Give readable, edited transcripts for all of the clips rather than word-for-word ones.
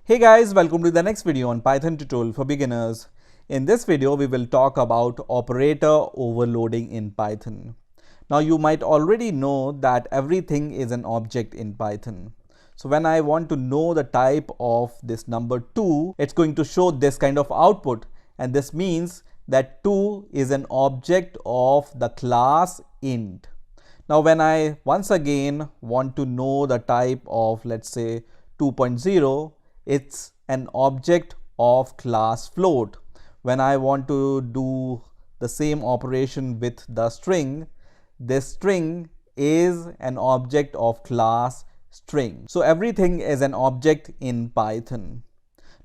Hey guys, welcome to the next video on Python tutorial for beginners. In this video, we will talk about operator overloading in Python. Now you might already know that everything is an object in Python. So when I want to know the type of this number 2, it's going to show this kind of output. And this means that 2 is an object of the class int. Now when I once again want to know the type of, let's say, 2.0, it's an object of class float. When I want to do the same operation with the string, this string is an object of class string. So everything is an object in Python.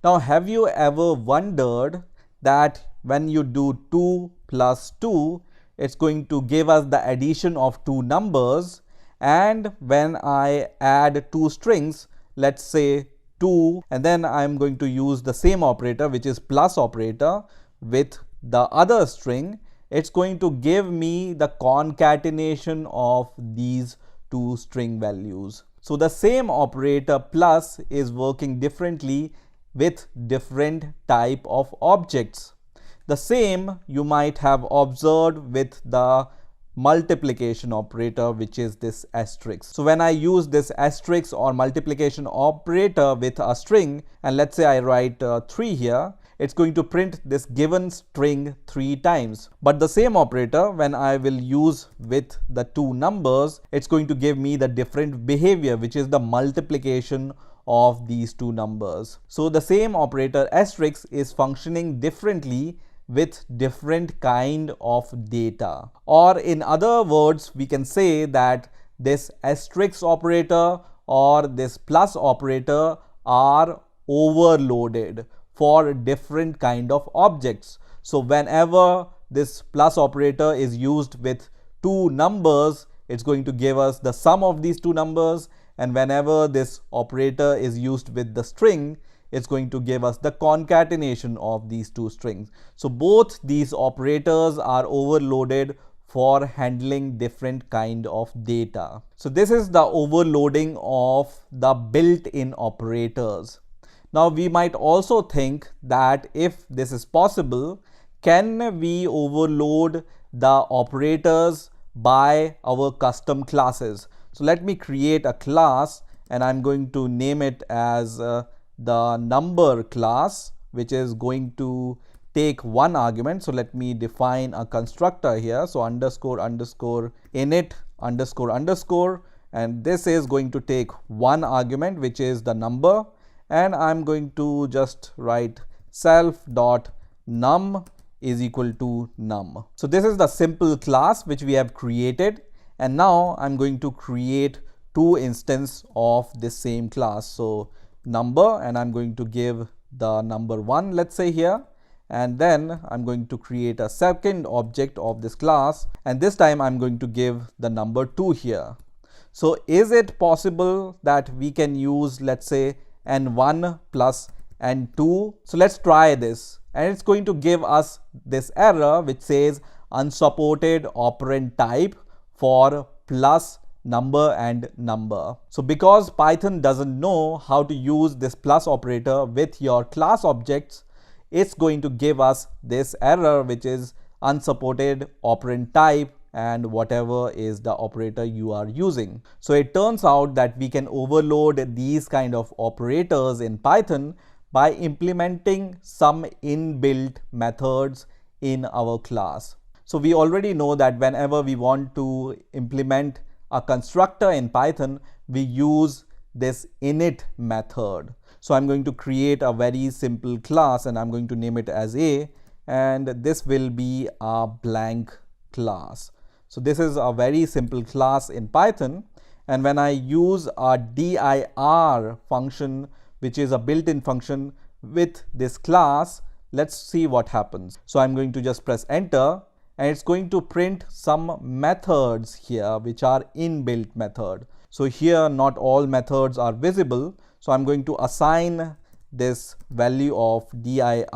Now have you ever wondered that when you do 2 plus 2, it's going to give us the addition of two numbers, and when I add two strings, let's say 2, and then I'm going to use the same operator, which is plus operator, with the other string, it's going to give me the concatenation of these two string values. So the same operator plus is working differently with different type of objects. The same you might have observed with the multiplication operator, which is this asterisk. So when I use this asterisk or multiplication operator with a string, and let's say I write 3 here, it's going to print this given string 3 times. But the same operator, when I will use with the two numbers, it's going to give me the different behavior, which is the multiplication of these two numbers. So the same operator asterisk is functioning differently with different kind of data. Or in other words, we can say that this asterisk operator or this plus operator are overloaded for different kind of objects. So whenever this plus operator is used with two numbers, it's going to give us the sum of these two numbers, and whenever this operator is used with the string, it's going to give us the concatenation of these two strings. So both these operators are overloaded for handling different kind of data. So this is the overloading of the built-in operators. Now we might also think that if this is possible, can we overload the operators by our custom classes? So let me create a class, and I'm going to name it as the number class, which is going to take one argument. So let me define a constructor here. So underscore underscore init underscore underscore, and this is going to take one argument, which is the number, and I'm going to just write self dot num is equal to num. So this is the simple class which we have created, and now I'm going to create two instances of this same class. So number, and I'm going to give the number 1, let's say here, and then I'm going to create a second object of this class, and this time I'm going to give the number 2 here. So is it possible that we can use, let's say, n1 plus n2? So let's try this, and it's going to give us this error which says unsupported operand type for plus number and number. So because Python doesn't know how to use this plus operator with your class objects, it's going to give us this error, which is unsupported operand type and whatever is the operator you are using. So it turns out that we can overload these kind of operators in Python by implementing some inbuilt methods in our class. So we already know that whenever we want to implement a constructor in Python, we use this init method. So I'm going to create a very simple class, and I'm going to name it as A, and this will be a blank class. So this is a very simple class in Python, and when I use a dir function, which is a built-in function with this class, let's see what happens. So I'm going to just press enter, and it's going to print some methods here which are inbuilt method. So here not all methods are visible, so I'm going to assign this value of dir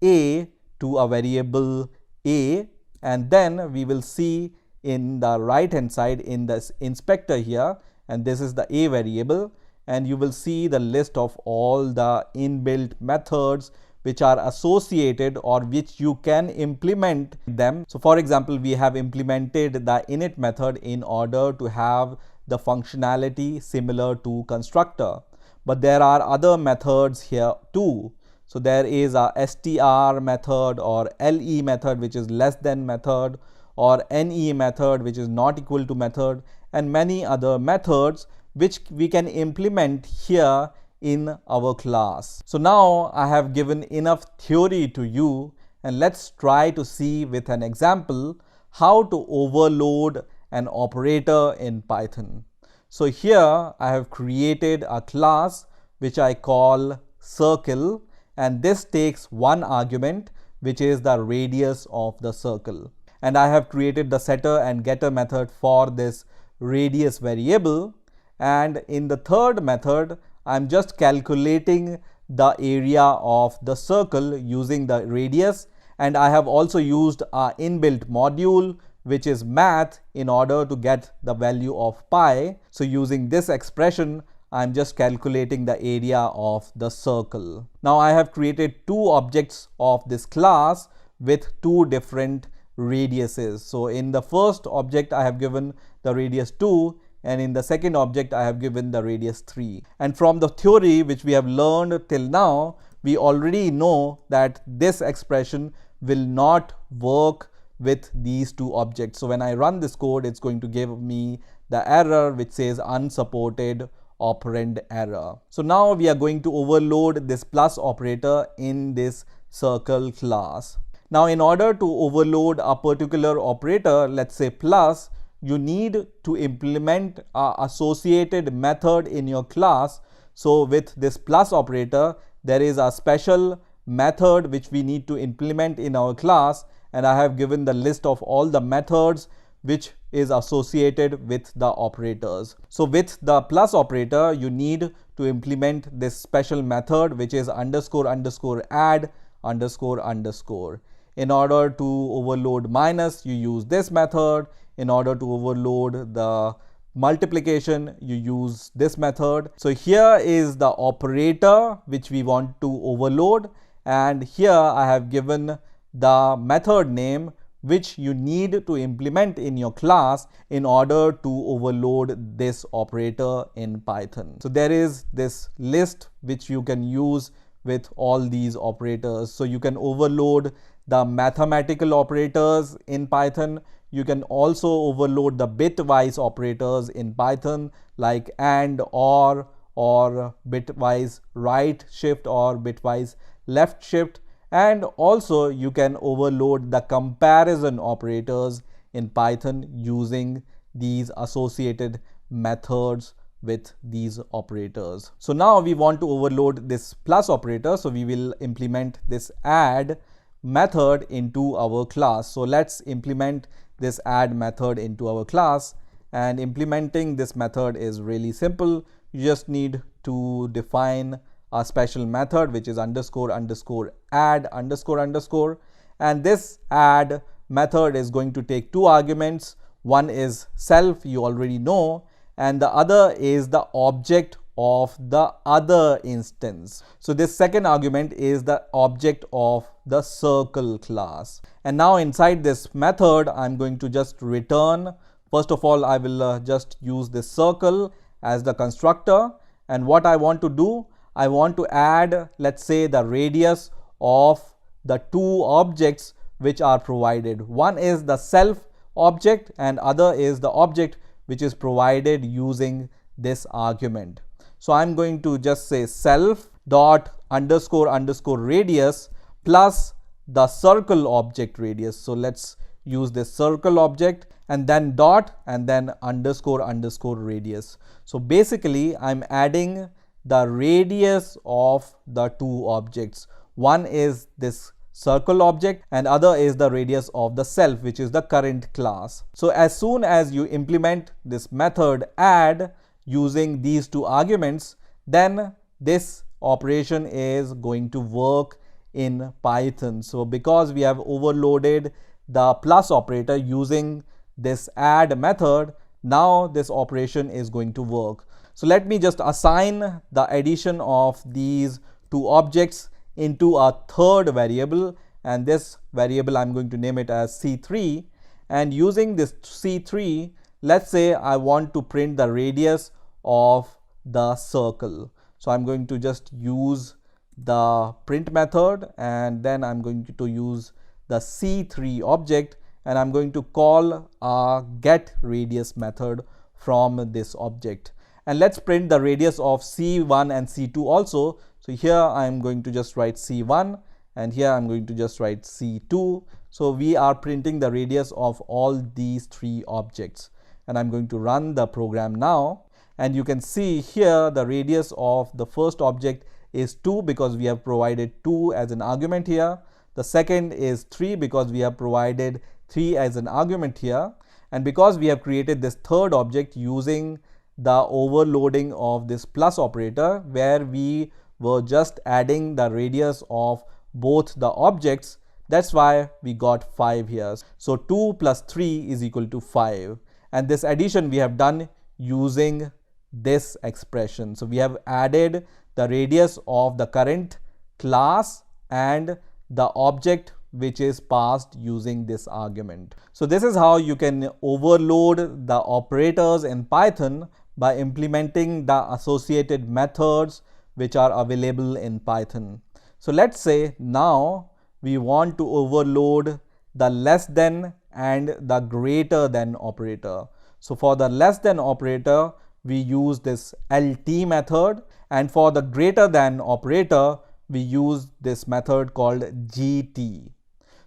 a to a variable a, and then we will see in the right hand side in this inspector here, and this is the a variable, and you will see the list of all the inbuilt methods which are associated or which you can implement them. So for example, we have implemented the init method in order to have the functionality similar to constructor. But there are other methods here too. So there is a str method or le method, which is less than method, or ne method, which is not equal to method, and many other methods which we can implement here in our class. So now I have given enough theory to you, and let's try to see with an example how to overload an operator in Python. So here I have created a class which I call circle, and this takes one argument, which is the radius of the circle. And I have created the setter and getter method for this radius variable. And in the third method, I'm just calculating the area of the circle using the radius. And I have also used an inbuilt module, which is math, in order to get the value of pi. So using this expression, I'm just calculating the area of the circle. Now I have created two objects of this class with two different radiuses. So in the first object, I have given the radius 2, and in the second object, I have given the radius 3. And from the theory which we have learned till now, we already know that this expression will not work with these two objects. So when I run this code, it's going to give me the error which says unsupported operand error. So now we are going to overload this plus operator in this circle class. Now in order to overload a particular operator, let's say plus, you need to implement an associated method in your class. So with this plus operator, there is a special method which we need to implement in our class, and I have given the list of all the methods which is associated with the operators. So with the plus operator, you need to implement this special method which is underscore underscore add underscore underscore. In order to overload minus, you use this method. In order to overload the multiplication, you use this method. So here is the operator which we want to overload, and here I have given the method name which you need to implement in your class in order to overload this operator in Python. So there is this list which you can use with all these operators. So you can overload the mathematical operators in Python. You can also overload the bitwise operators in Python, like and, or bitwise right shift or bitwise left shift. And also you can overload the comparison operators in Python using these associated methods with these operators. So now we want to overload this plus operator. So we will implement this add method into our class. So let's implement this add method into our class. And implementing this method is really simple. You just need to define a special method which is underscore underscore add underscore underscore, and this add method is going to take two arguments. One is self, you already know, and the other is the object of the other instance. So this second argument is the object of the circle class. And now inside this method, I'm going to just return. First of all, I will just use this circle as the constructor, and what I want to do, I want to add, let's say, the radius of the two objects which are provided. One is the self object and other is the object which is provided using this argument. So I'm going to just say self dot underscore underscore radius plus the circle object radius. So let's use this circle object and then dot and then underscore underscore radius. So basically I'm adding the radius of the two objects. One is this circle object and other is the radius of the self, which is the current class. So as soon as you implement this method add using these two arguments, then this operation is going to work in Python. So because we have overloaded the plus operator using this add method, now this operation is going to work. So let me just assign the addition of these two objects into a third variable, and this variable I'm going to name it as C3. And using this C3, let's say I want to print the radius of the circle. So I'm going to just use the print method, and then I'm going to use the C3 object, and I'm going to call a get radius method from this object. And let's print the radius of C1 and C2 also. So here I'm going to just write C1, and here I'm going to just write C2. So we are printing the radius of all these three objects, and I'm going to run the program now. And you can see here the radius of the first object is 2 because we have provided 2 as an argument here. The second is 3 because we have provided 3 as an argument here. And because we have created this third object using the overloading of this plus operator, where we were just adding the radius of both the objects, that's why we got 5 here. So 2 plus 3 is equal to 5. And this addition we have done using this expression. So we have added the radius of the current class and the object which is passed using this argument. So this is how you can overload the operators in Python by implementing the associated methods which are available in Python. So let's say now we want to overload the less than and the greater than operator. So for the less than operator, we use this LT method, and for the greater than operator, we use this method called GT.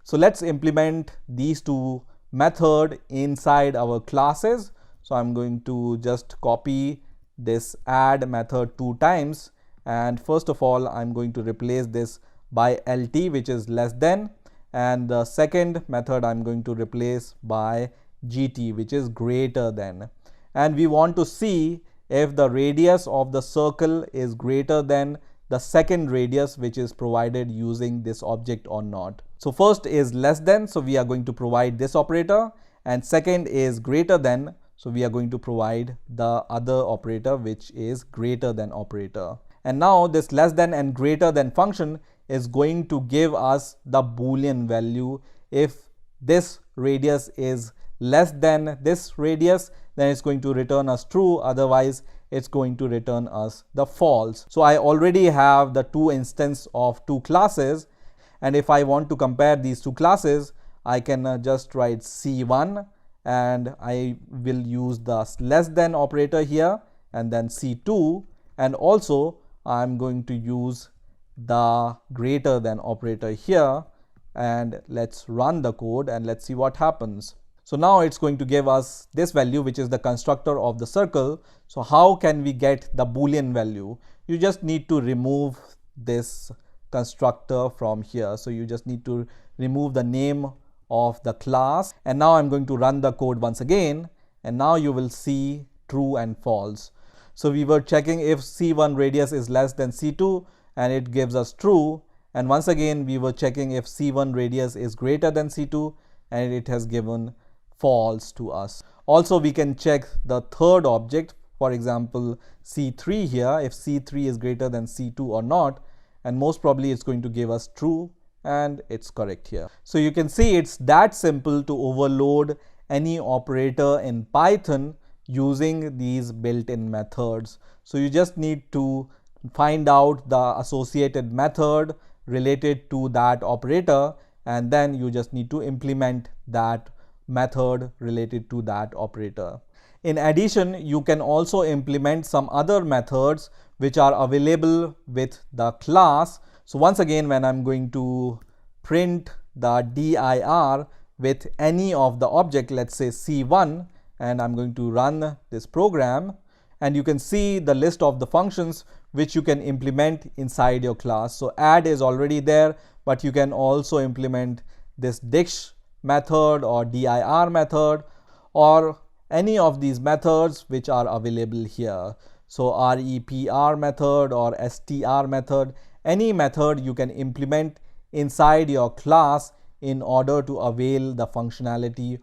So let's implement these two methods inside our classes. So I'm going to just copy this add method 2 times, and first of all I'm going to replace this by LT, which is less than, and the second method I'm going to replace by GT, which is greater than. And we want to see if the radius of the circle is greater than the second radius which is provided using this object or not. So first is less than, so we are going to provide this operator, and second is greater than, so we are going to provide the other operator which is greater than operator. And now this less than and greater than function is going to give us the Boolean value. If this radius is less than this radius, then it's going to return us true, otherwise it's going to return us the false. So I already have the two instances of two classes, and if I want to compare these two classes, I can just write C1, and I will use the less than operator here, and then C2, and also I'm going to use the greater than operator here. And let's run the code and let's see what happens. So now it's going to give us this value, which is the constructor of the circle. So how can we get the Boolean value? You just need to remove this constructor from here. So you just need to remove the name of the class. And now I'm going to run the code once again, and now you will see true and false. So we were checking if C1 radius is less than C2, and it gives us true. And once again we were checking if C1 radius is greater than C2, and it has given false to us. Also we can check the third object, for example C3 here, if C3 is greater than C2 or not, and most probably it's going to give us true, and it's correct here. So you can see it's that simple to overload any operator in Python using these built-in methods. So you just need to find out the associated method related to that operator, and then you just need to implement that method related to that operator. In addition, you can also implement some other methods which are available with the class. So once again, when I'm going to print the dir with any of the object, let's say C1, and I'm going to run this program, and you can see the list of the functions which you can implement inside your class. So add is already there, but you can also implement this dict method or dir method or any of these methods which are available here. So repr method or str method, any method you can implement inside your class in order to avail the functionality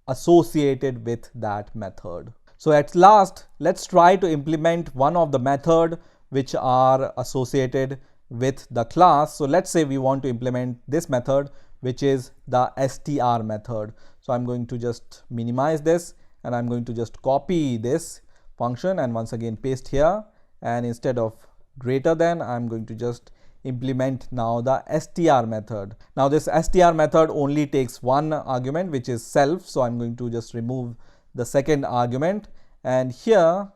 associated with that method. So at last, let's try to implement one of the method which are associated with the class. So let's say we want to implement this method, which is the str method. So I'm going to just minimize this and I'm going to just copy this function and once again paste here, and instead of greater than, I'm going to just implement now the str method. Now this str method only takes one argument, which is self. So I'm going to just remove the second argument, and here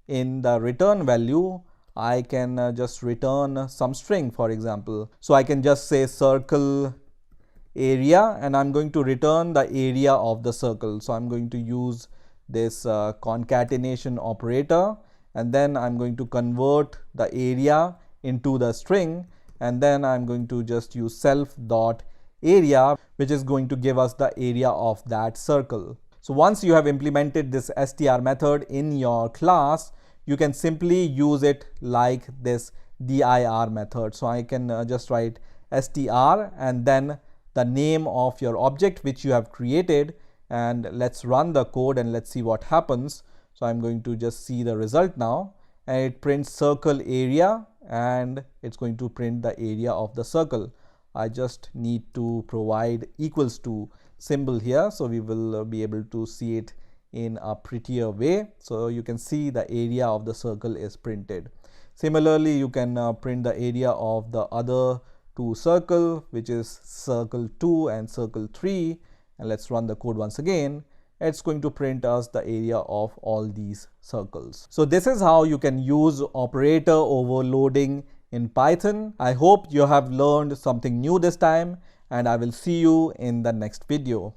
in the return value I can just return some string, for example. So I can just say circle area and I'm going to return the area of the circle. So I'm going to use this concatenation operator, and then I'm going to convert the area into the string, and then I'm going to just use self dot area, which is going to give us the area of that circle. So once you have implemented this str method in your class, you can simply use it like this dir method. So I can just write str and then the name of your object which you have created, and let's run the code and let's see what happens. So I'm going to just see the result now, and it prints circle area and it's going to print the area of the circle. I just need to provide equals to symbol here, so we will be able to see it in a prettier way. So you can see the area of the circle is printed. Similarly, you can print the area of the other two circle, which is circle 2 and circle 3, and let's run the code once again. It's going to print us the area of all these circles. So this is how you can use operator overloading in Python. I hope you have learned something new this time, and I will see you in the next video.